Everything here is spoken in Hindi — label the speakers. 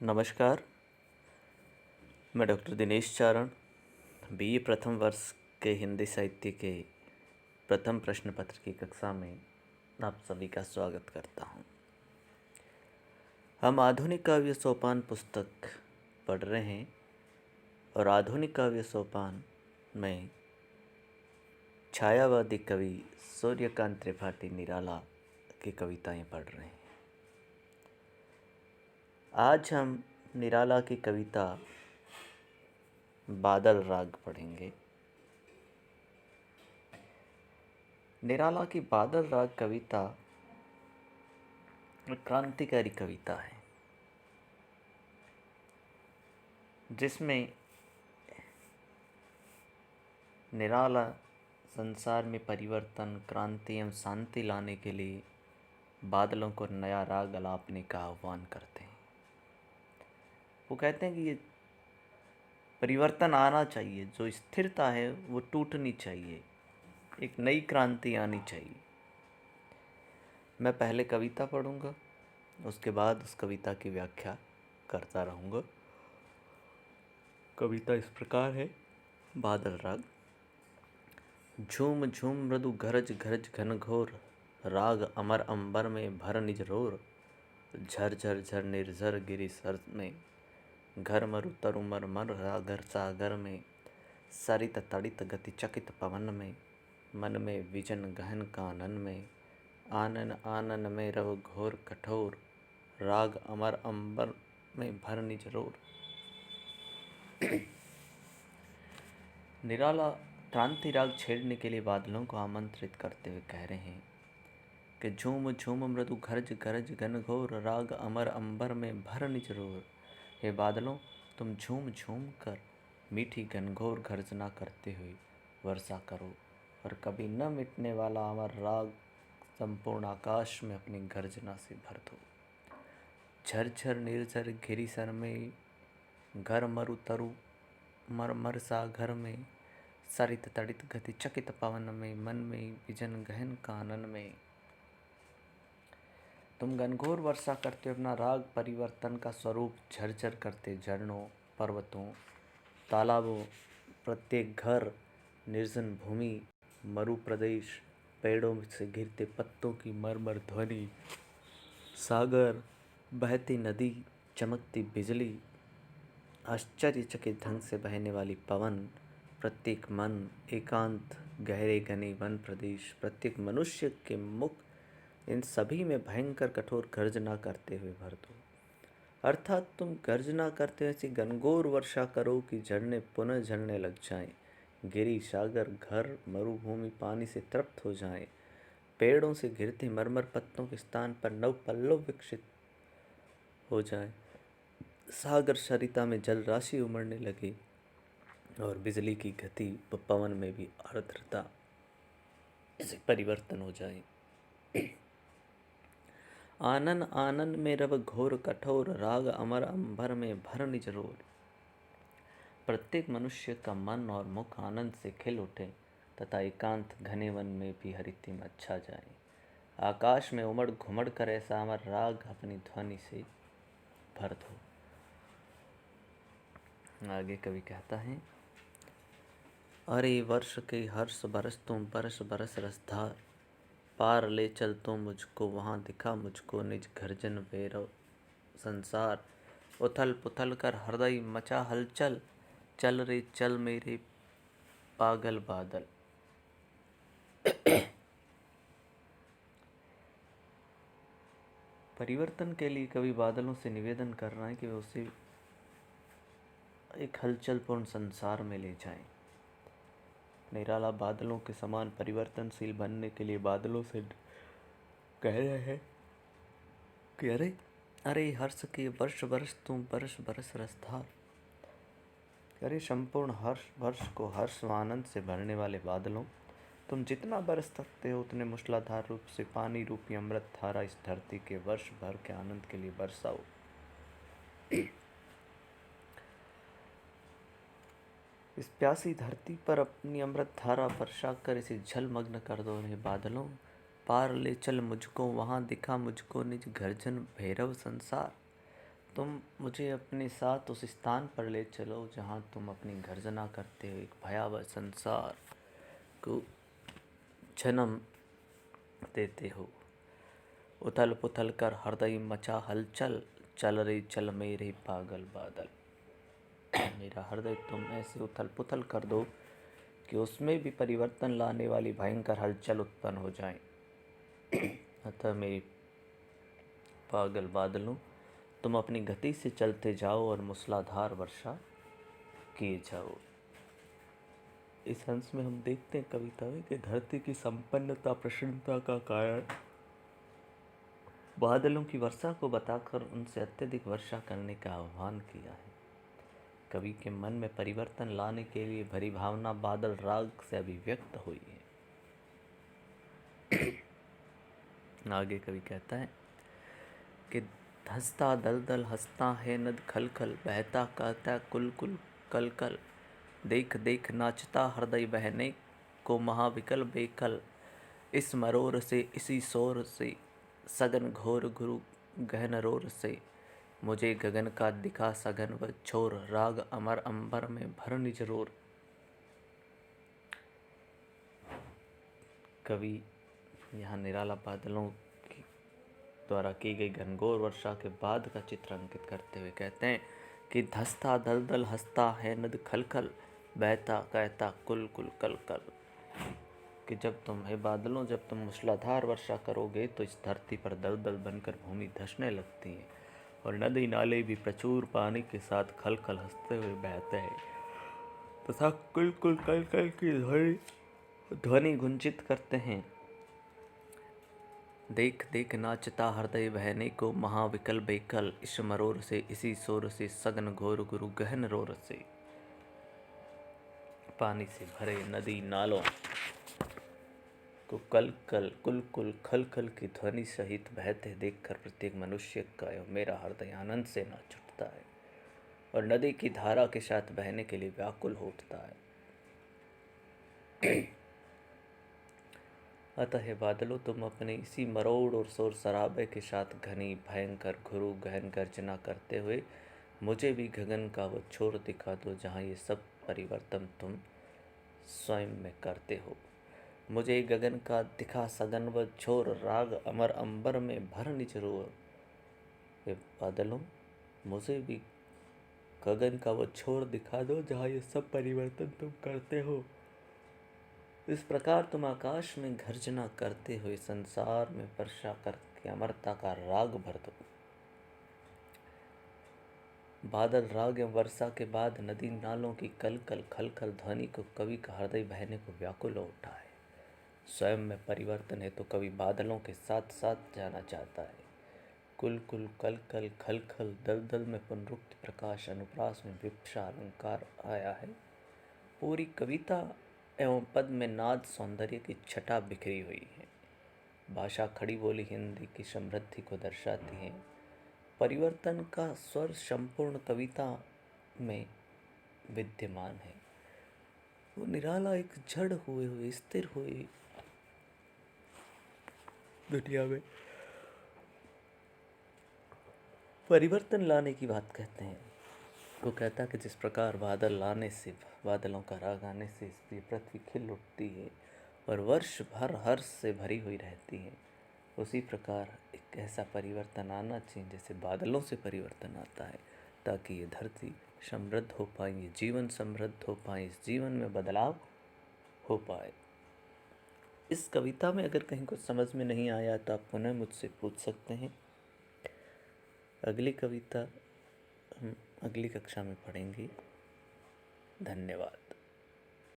Speaker 1: नमस्कार। मैं डॉक्टर दिनेश चारण, बीए प्रथम वर्ष के हिंदी साहित्य के प्रथम प्रश्न पत्र की कक्षा में आप सभी का स्वागत करता हूं। हम आधुनिक काव्य सोपान पुस्तक पढ़ रहे हैं और आधुनिक काव्य सोपान में छायावादी कवि सूर्यकांत त्रिपाठी निराला की कविताएं पढ़ रहे हैं। आज हम निराला की कविता बादल राग पढ़ेंगे। निराला की बादल राग कविता क्रांतिकारी कविता है, जिसमें निराला संसार में परिवर्तन, क्रांति एवं शांति लाने के लिए बादलों को नया राग अलापने का आह्वान करते हैं। वो कहते हैं कि ये परिवर्तन आना चाहिए, जो स्थिरता है वो टूटनी चाहिए, एक नई क्रांति आनी चाहिए। मैं पहले कविता पढ़ूंगा, उसके बाद उस कविता की व्याख्या करता रहूंगा। कविता इस प्रकार है। बादल राग। झूम झूम मृदु गरज गरज घनघोर, राग अमर अंबर में भर निज रोर। झर झर झर निर्झर गिरि सर में, घर मरु तरु मर मर सागर सागर में। सरित तड़ित गति चकित पवन में, मन में विजन गहन कानन में। आनन आनन में रव घोर कठोर, राग अमर अंबर में भर निज रोर। निराला क्रांति राग छेड़ने के लिए बादलों को आमंत्रित करते हुए कह रहे हैं कि झूम झूम मृदु गरज गरज घनघोर, राग अमर अंबर में भर निज रोर। हे बादलों, तुम झूम झूम कर मीठी घनघोर गर्जना करते हुए वर्षा करो और कभी न मिटने वाला अमर राग संपूर्ण आकाश में अपनी गर्जना से भर दो। झरझर निर्झर घिरी सर में, घर मरु तरु मर सागर में। सरित तड़ित गति चकित पवन में, मन में विजन गहन कानन में। तुम घनघोर वर्षा करते अपना राग परिवर्तन का स्वरूप झरझर करते झरनों, पर्वतों, तालाबों, प्रत्येक घर, निर्जन भूमि, मरु प्रदेश, पेड़ों से गिरते पत्तों की मरमर ध्वनि, सागर, बहती नदी, चमकती बिजली, आश्चर्यचकित ढंग से बहने वाली पवन, प्रत्येक मन, एकांत, गहरे घने वन प्रदेश, प्रत्येक मनुष्य के मुख, इन सभी में भयंकर कठोर गर्जना करते हुए भर दो। अर्थात तुम गर्जना करते हुए ऐसी घनघोर वर्षा करो कि झरने पुनः झरने लग जाएं, गिरी, सागर, घर, मरुभूमि पानी से तृप्त हो जाएं, पेड़ों से गिरते मरमर पत्तों के स्थान पर नव पल्लव विकसित हो जाएं, सागर सरिता में जल राशि उमड़ने लगे और बिजली की गति व पवन में भी आर्द्रता से परिवर्तन हो जाए। आनन आनन में रव घोर कठोर, राग अमर अंबर में भर निज रोर। प्रत्येक मनुष्य का मन और मुख आनंद से खिल उठे तथा एकांत घने वन में भी हरितिम अच्छा जाए। आकाश में उमड़ घुमड़ कर ऐसा अमर राग अपनी ध्वनि से भर दो। आगे कवि कहता है, अरे वर्ष के हर्ष बरस तुम बरस बरस रसधार, पार ले चल तो मुझको वहाँ दिखा मुझको निज गर्जन भैरव संसार। उथल पुथल कर हृदय मचा हलचल, चल रे चल मेरे पागल बादल। परिवर्तन के लिए कवि बादलों से निवेदन कर रहा है कि वे उसे एक हलचलपूर्ण संसार में ले जाएं। निराला बादलों के समान परिवर्तनशील बनने के लिए बादलों से कह रहे हैं कि अरे अरे हर्ष के वर्ष बरस तुम बरस बरस रसधार। अरे संपूर्ण वर्ष को हर्ष व आनंद से भरने वाले बादलों, तुम जितना बरस सकते हो उतने मूसलाधार रूप से पानी रूपी अमृत धारा इस धरती के वर्ष भर के आनंद के लिए बरसाओ। इस प्यासी धरती पर अपनी अमृत धारा वर्षा कर इसे जलमग्न कर दो। हे बादलों, पार ले चल मुझको वहाँ दिखा मुझको निज गर्जन भैरव संसार। तुम मुझे अपने साथ उस स्थान पर ले चलो जहाँ तुम अपनी गर्जना करते हो एक भयावह संसार को जन्म देते हो। उथल पुथल कर हृदय मचा हलचल, चल रे चल मेरे पागल बादल। मेरा हृदय तुम ऐसे उथल पुथल कर दो कि उसमें भी परिवर्तन लाने वाली भयंकर हलचल उत्पन्न हो जाए। अतः मेरे पागल बादलों, तुम अपनी गति से चलते जाओ और मूसलाधार वर्षा किए जाओ। इस अंश में हम देखते हैं कविता में कि धरती की संपन्नता प्रसन्नता का कारण बादलों की वर्षा को बताकर उनसे अत्यधिक वर्षा करने का आह्वान किया है। कवि के मन में परिवर्तन लाने के लिए भरी भावना बादल राग से अभिव्यक्त हुई है। आगे कवि कहता है कि धंसता दलदल हंसता है नद खलखल, बहता कहता कुल कुल कल कल, देख देख नाचता हृदय बहने को महाविकल बेकल, इस मरोर से इसी शोर से सगन घोर गुरु गहन रोर से, मुझे गगन का दिखा सघन व छोर, राग अमर अंबर में भर निज रोर। कवि यहाँ निराला बादलों द्वारा की गई घनघोर वर्षा के बाद का चित्र अंकित करते हुए कहते हैं कि धंसता दलदल हंसता है नद खलखल, बहता कहता कुल कुल कल कल। कि जब तुम हे बादलों, जब तुम मूसलाधार वर्षा करोगे तो इस धरती पर दलदल बनकर भूमि धंसने लगती है और नदी नाले भी प्रचुर पानी के साथ खल खल हंसते हुए बहते हैं तथा कुल कुल कल कल की ध्वनि गुंजित करते हैं। देख देख नाचता हृदय बहने को महाविकल बेकल, इस मरोर से इसी शोर से सघन घोर गुरु गहन रोर से। पानी से भरे नदी नालों को कल कल कुल कुल खल खल की ध्वनि सहित बहते देखकर प्रत्येक मनुष्य का एवं मेरा हृदय आनंद से नाच उठता है और नदी की धारा के साथ बहने के लिए व्याकुल हो उठता है। अतः हे बादलों, तुम अपने इसी मरोड़ और शोर शराबे के साथ घनी भयंकर घुरु गहन गर्जना करते हुए मुझे भी गगन का वो छोर दिखा दो जहाँ ये सब परिवर्तन तुम स्वयं में करते हो। मुझे गगन का दिखा सघन व छोर, राग अमर अंबर में भर निज रोर। हे बादलों, मुझे भी गगन का वो छोर दिखा दो जहाँ ये सब परिवर्तन तुम करते हो। इस प्रकार तुम आकाश में गर्जना करते हुए संसार में वर्षा करके अमरता का राग भर दो। बादल राग एवं वर्षा के बाद नदी नालों की कल कल खल खल ध्वनि को कवि का हृदय बहने को व्याकुल हो उठा है। स्वयं में परिवर्तन है तो कवि बादलों के साथ साथ जाना चाहता है। कुल कुल कल कल खल खल दल दल में पुनरुक्त प्रकाश अनुप्रास में विपक्षा अलंकार आया है। पूरी कविता एवं पद में नाद सौंदर्य की छटा बिखरी हुई है। भाषा खड़ी बोली हिंदी की समृद्धि को दर्शाती है। परिवर्तन का स्वर संपूर्ण कविता में विद्यमान है। वो निराला एक जड़ हुए स्थिर हुए दुनिया में परिवर्तन लाने की बात कहते हैं। वो कहता कि जिस प्रकार बादल आने से, बादलों का राग आने से ये पृथ्वी खिल उठती है और वर्ष भर हर्ष से भरी हुई रहती है, उसी प्रकार एक ऐसा परिवर्तन आना चाहिए जैसे बादलों से परिवर्तन आता है, ताकि ये धरती समृद्ध हो पाए, ये जीवन समृद्ध हो पाए, इस जीवन में बदलाव हो पाए। इस कविता में अगर कहीं कुछ समझ में नहीं आया तो आप पुनः मुझसे पूछ सकते हैं। अगली कविता हम अगली कक्षा में पढ़ेंगे। धन्यवाद।